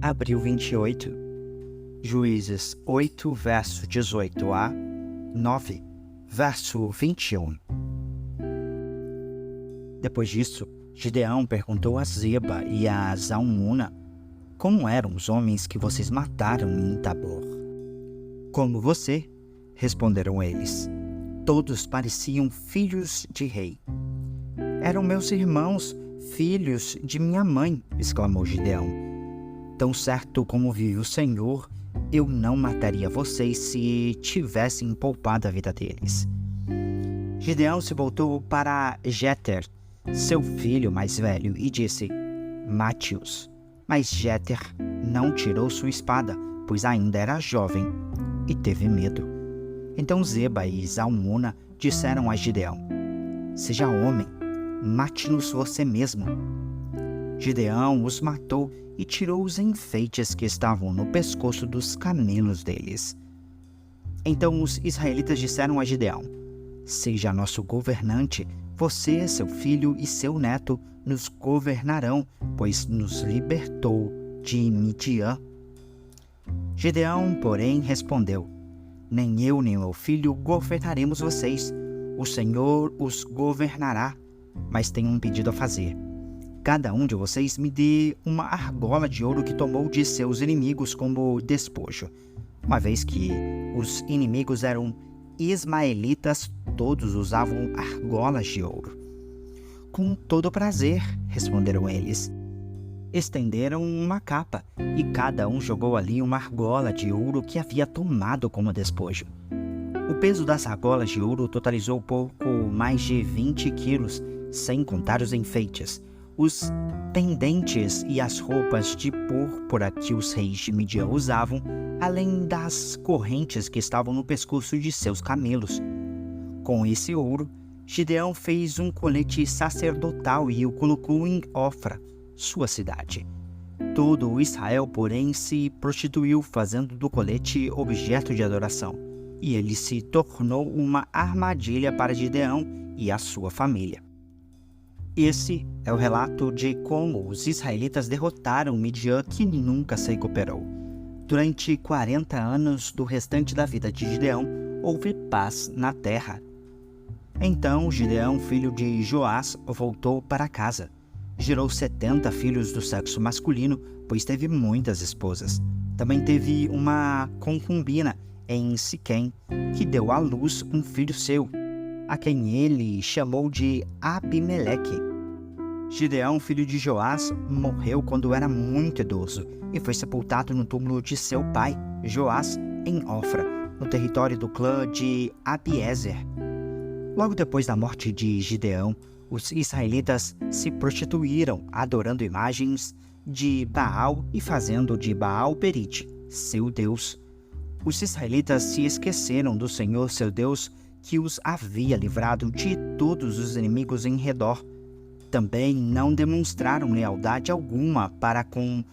Abril 28, Juízes 8, verso 18 a 9, verso 21. Depois disso, Gideão perguntou a Zeba e a Zalmuna: como eram os homens que vocês mataram em Tabor? Como você, responderam eles. Todos pareciam filhos de rei. Eram meus irmãos, filhos de minha mãe, exclamou Gideão. Tão certo como vive o Senhor, eu não mataria vocês se tivessem poupado a vida deles. Gideão se voltou para Jéter, seu filho mais velho, e disse: mate-os. Mas Jéter não tirou sua espada, pois ainda era jovem, e teve medo. Então Zeba e Zalmuna disseram a Gideão: seja homem, mate-nos você mesmo. Gideão os matou e tirou os enfeites que estavam no pescoço dos camelos deles. Então os israelitas disseram a Gideão: seja nosso governante, você, seu filho e seu neto nos governarão, pois nos libertou de Midian. Gideão, porém, respondeu: nem eu nem meu filho governaremos vocês. O Senhor os governará. Mas tenho um pedido a fazer. Cada um de vocês me dê uma argola de ouro que tomou de seus inimigos como despojo. Uma vez que os inimigos eram ismaelitas, todos usavam argolas de ouro. Com todo prazer, responderam eles. Estenderam uma capa, e cada um jogou ali uma argola de ouro que havia tomado como despojo. O peso das argolas de ouro totalizou pouco mais de 20 quilos, sem contar os enfeites, os pendentes e as roupas de púrpura que os reis de Midian usavam, além das correntes que estavam no pescoço de seus camelos. Com esse ouro, Gideão fez um colete sacerdotal e o colocou em Ofra, sua cidade. Todo o Israel, porém, se prostituiu, fazendo do colete objeto de adoração, e ele se tornou uma armadilha para Gideão e a sua família. Esse é o relato de como os israelitas derrotaram Midian, que nunca se recuperou. Durante 40 anos do restante da vida de Gideão, houve paz na terra. Então Gideão, filho de Joás, voltou para casa. Gerou 70 filhos do sexo masculino, pois teve muitas esposas. Também teve uma concubina em Siquém, que deu à luz um filho seu, a quem ele chamou de Abimeleque. Gideão, filho de Joás, morreu quando era muito idoso e foi sepultado no túmulo de seu pai, Joás, em Ofra, no território do clã de Abiezer. Logo depois da morte de Gideão, os israelitas se prostituíram, adorando imagens de Baal e fazendo de Baal-Berite seu Deus. Os israelitas se esqueceram do Senhor seu Deus, que os havia livrado de todos os inimigos em redor. Também não demonstraram lealdade alguma para com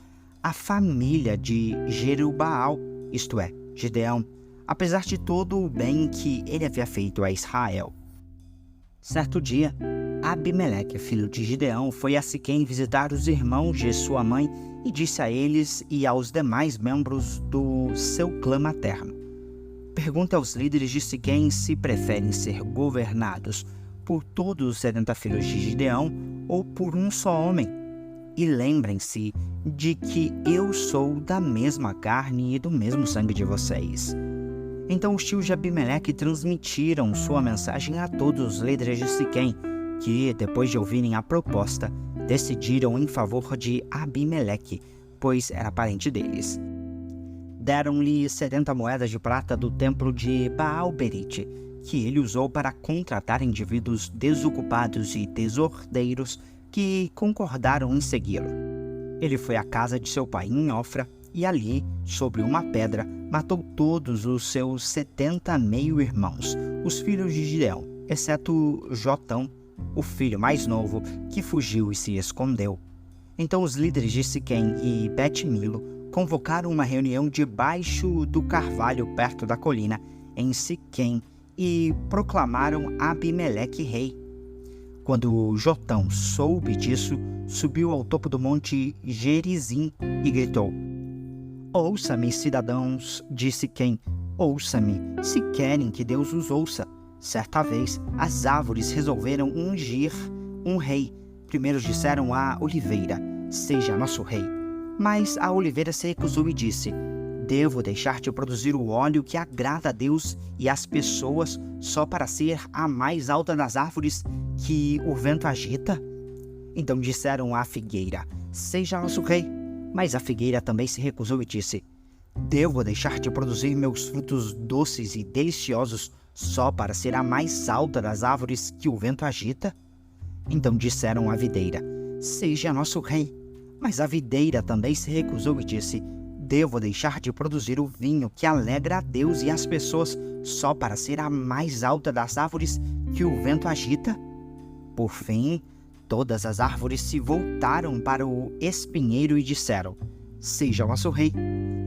a família de Jerubaal, isto é, Gideão, apesar de todo o bem que ele havia feito a Israel. Certo dia, Abimeleque, filho de Gideão, foi a Siquém visitar os irmãos de sua mãe e disse a eles e aos demais membros do seu clã materno: pergunta aos líderes de Siquém se preferem ser governados por todos os 70 filhos de Gideão ou por um só homem. E lembrem-se de que eu sou da mesma carne e do mesmo sangue de vocês. Então os tios de Abimeleque transmitiram sua mensagem a todos os líderes de Siquém, que, depois de ouvirem a proposta, decidiram em favor de Abimeleque, pois era parente deles. Deram-lhe 70 moedas de prata do templo de Baal-Berite, que ele usou para contratar indivíduos desocupados e desordeiros que concordaram em segui-lo. Ele foi à casa de seu pai em Ofra e ali, sobre uma pedra, matou todos os seus 70 meio-irmãos, os filhos de Gideão, exceto Jotão, o filho mais novo, que fugiu e se escondeu. Então os líderes de Siquém e Bet-Milo convocaram uma reunião debaixo do carvalho perto da colina, em Siquém, e proclamaram Abimeleque rei. Quando Jotão soube disso, subiu ao topo do monte Gerizim e gritou: Ouça-me, cidadãos de Siquém, ouça-me, se querem que Deus os ouça. Certa vez, as árvores resolveram ungir um rei. Primeiro disseram à oliveira, seja nosso rei. Mas a oliveira se recusou e disse, devo deixar-te produzir o óleo que agrada a Deus e às pessoas só para ser a mais alta das árvores que o vento agita? Então disseram à figueira, seja nosso rei. Mas a figueira também se recusou e disse, devo deixar-te produzir meus frutos doces e deliciosos só para ser a mais alta das árvores que o vento agita? Então disseram à videira, seja nosso rei. Mas a videira também se recusou e disse, devo deixar de produzir o vinho que alegra a Deus e as pessoas só para ser a mais alta das árvores que o vento agita? Por fim, todas as árvores se voltaram para o espinheiro e disseram, seja nosso rei.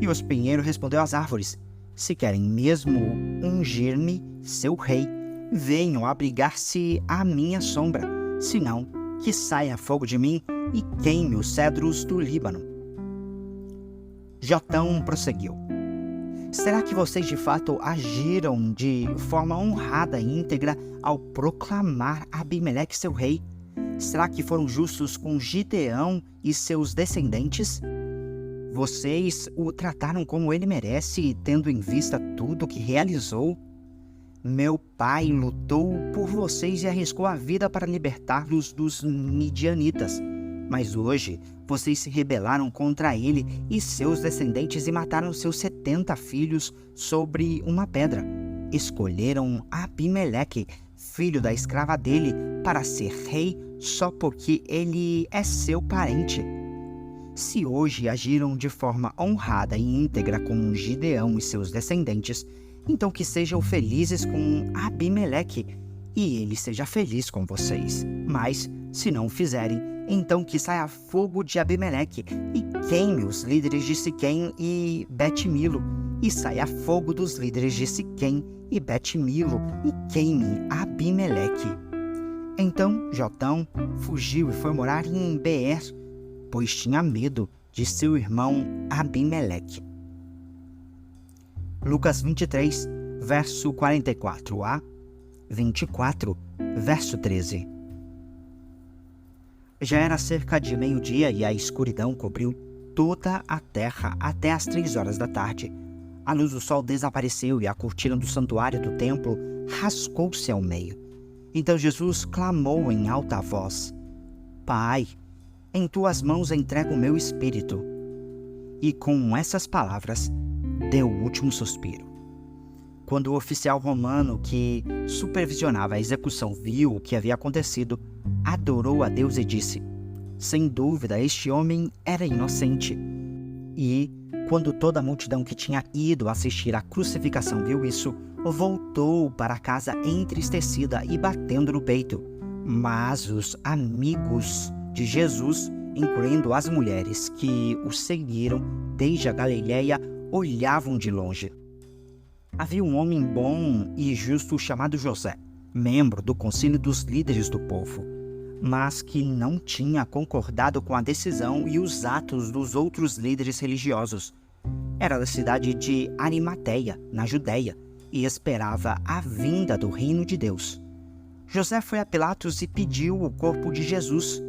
E o espinheiro respondeu às árvores, se querem mesmo ungir-me, seu rei, venham abrigar-se à minha sombra, senão que saia fogo de mim e queime os cedros do Líbano. Jotão prosseguiu, será que vocês de fato agiram de forma honrada e íntegra ao proclamar Abimeleque seu rei? Será que foram justos com Gideão e seus descendentes? Vocês o trataram como ele merece, tendo em vista tudo o que realizou? Meu pai lutou por vocês e arriscou a vida para libertar-los dos midianitas. Mas hoje, vocês se rebelaram contra ele e seus descendentes e mataram seus 70 filhos sobre uma pedra. Escolheram Abimeleque, filho da escrava dele, para ser rei só porque ele é seu parente. Se hoje agiram de forma honrada e íntegra com Gideão e seus descendentes, então que sejam felizes com Abimeleque, e ele seja feliz com vocês. Mas, se não o fizerem, então que saia fogo de Abimeleque e queime os líderes de Siquém e Bet-Milo, e saia fogo dos líderes de Siquém e Bet-Milo e queime Abimeleque. Então Jotão fugiu e foi morar em Beer, pois tinha medo de seu irmão Abimeleque. Lucas 23, verso 44 a 24, verso 13. Já era cerca de meio-dia e a escuridão cobriu toda a terra até às 3 horas da tarde. A luz do sol desapareceu e a cortina do santuário do templo rascou-se ao meio. Então Jesus clamou em alta voz, Pai, em tuas mãos entrego o meu espírito. E com essas palavras, deu o último suspiro. Quando o oficial romano que supervisionava a execução viu o que havia acontecido, adorou a Deus e disse, sem dúvida, este homem era inocente. E, quando toda a multidão que tinha ido assistir à crucificação viu isso, voltou para casa entristecida e batendo no peito. Mas os amigos de Jesus, incluindo as mulheres que o seguiram desde a Galileia, olhavam de longe. Havia um homem bom e justo chamado José, membro do conselho dos líderes do povo, mas que não tinha concordado com a decisão e os atos dos outros líderes religiosos. Era da cidade de Arimateia, na Judéia, e esperava a vinda do reino de Deus. José foi a Pilatos e pediu o corpo de Jesus.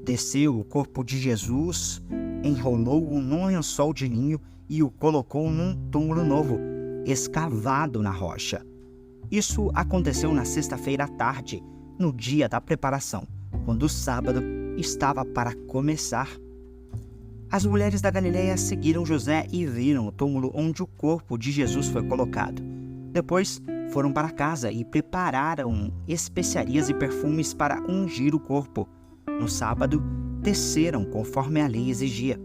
Desceu o corpo de Jesus, enrolou-o num lençol de linho e o colocou num túmulo novo, escavado na rocha. Isso aconteceu na sexta-feira à tarde, no dia da preparação, quando o sábado estava para começar. As mulheres da Galileia seguiram José e viram o túmulo onde o corpo de Jesus foi colocado. Depois foram para casa e prepararam especiarias e perfumes para ungir o corpo. No sábado, desceram conforme a lei exigia.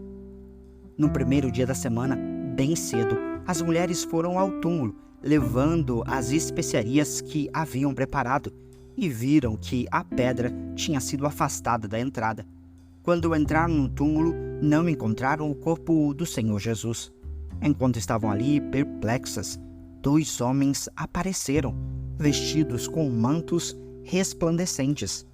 No primeiro dia da semana, bem cedo, as mulheres foram ao túmulo, levando as especiarias que haviam preparado, e viram que a pedra tinha sido afastada da entrada. Quando entraram no túmulo, não encontraram o corpo do Senhor Jesus. Enquanto estavam ali perplexas, 2 homens apareceram, vestidos com mantos resplandecentes.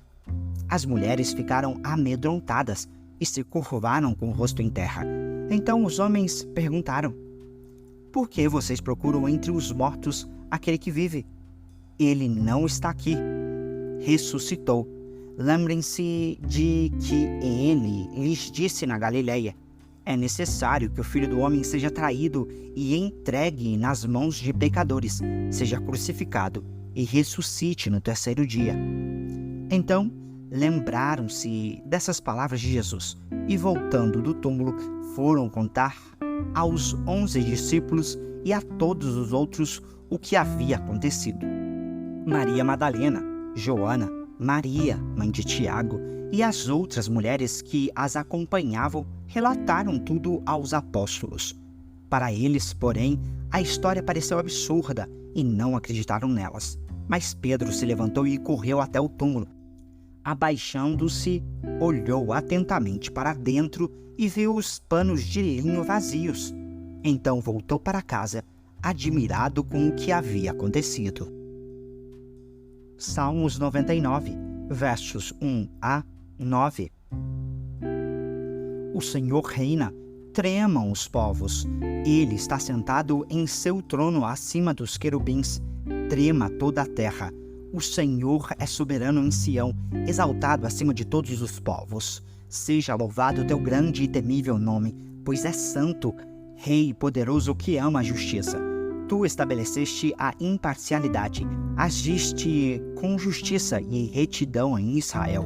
As mulheres ficaram amedrontadas e se curvaram com o rosto em terra. Então os homens perguntaram: por que vocês procuram entre os mortos aquele que vive? Ele não está aqui. Ressuscitou. Lembrem-se de que ele lhes disse na Galileia: é necessário que o Filho do Homem seja traído e entregue nas mãos de pecadores, seja crucificado e ressuscite no terceiro dia. Então, lembraram-se dessas palavras de Jesus e, voltando do túmulo, foram contar aos 11 discípulos e a todos os outros o que havia acontecido. Maria Madalena, Joana, Maria, mãe de Tiago, e as outras mulheres que as acompanhavam relataram tudo aos apóstolos. Para eles, porém, a história pareceu absurda e não acreditaram nelas. Mas Pedro se levantou e correu até o túmulo. Abaixando-se, olhou atentamente para dentro e viu os panos de linho vazios. Então voltou para casa, admirado com o que havia acontecido. Salmos 99, versos 1 a 9. O Senhor reina, tremam os povos. Ele está sentado em seu trono acima dos querubins. Trema toda a terra. O Senhor é soberano em Sião, exaltado acima de todos os povos. Seja louvado teu grande e temível nome, pois é santo, Rei poderoso que ama a justiça. Tu estabeleceste a imparcialidade, agiste com justiça e retidão em Israel.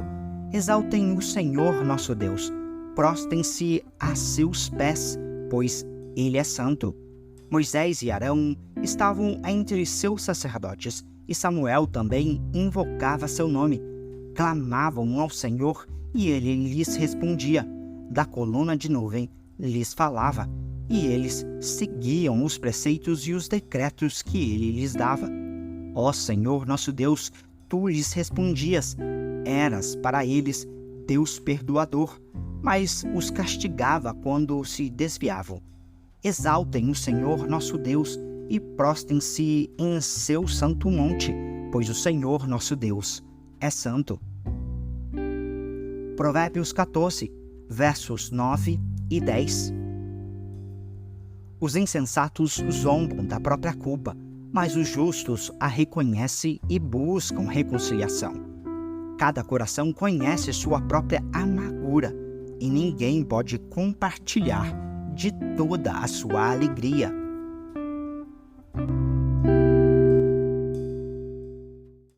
Exaltem o Senhor nosso Deus, prostem-se a seus pés, pois ele é santo. Moisés e Arão estavam entre seus sacerdotes, e Samuel também invocava seu nome. Clamavam ao Senhor, e ele lhes respondia. Da coluna de nuvem lhes falava, e eles seguiam os preceitos e os decretos que ele lhes dava. Ó Senhor nosso Deus, tu lhes respondias. Eras para eles Deus perdoador, mas os castigava quando se desviavam. Exaltem o Senhor nosso Deus e prostem-se em seu santo monte, pois o Senhor nosso Deus é santo. Provérbios 14, versos 9 e 10. Os insensatos zombam da própria culpa, mas os justos a reconhecem e buscam reconciliação. Cada coração conhece sua própria amargura, e ninguém pode compartilhar de toda a sua alegria.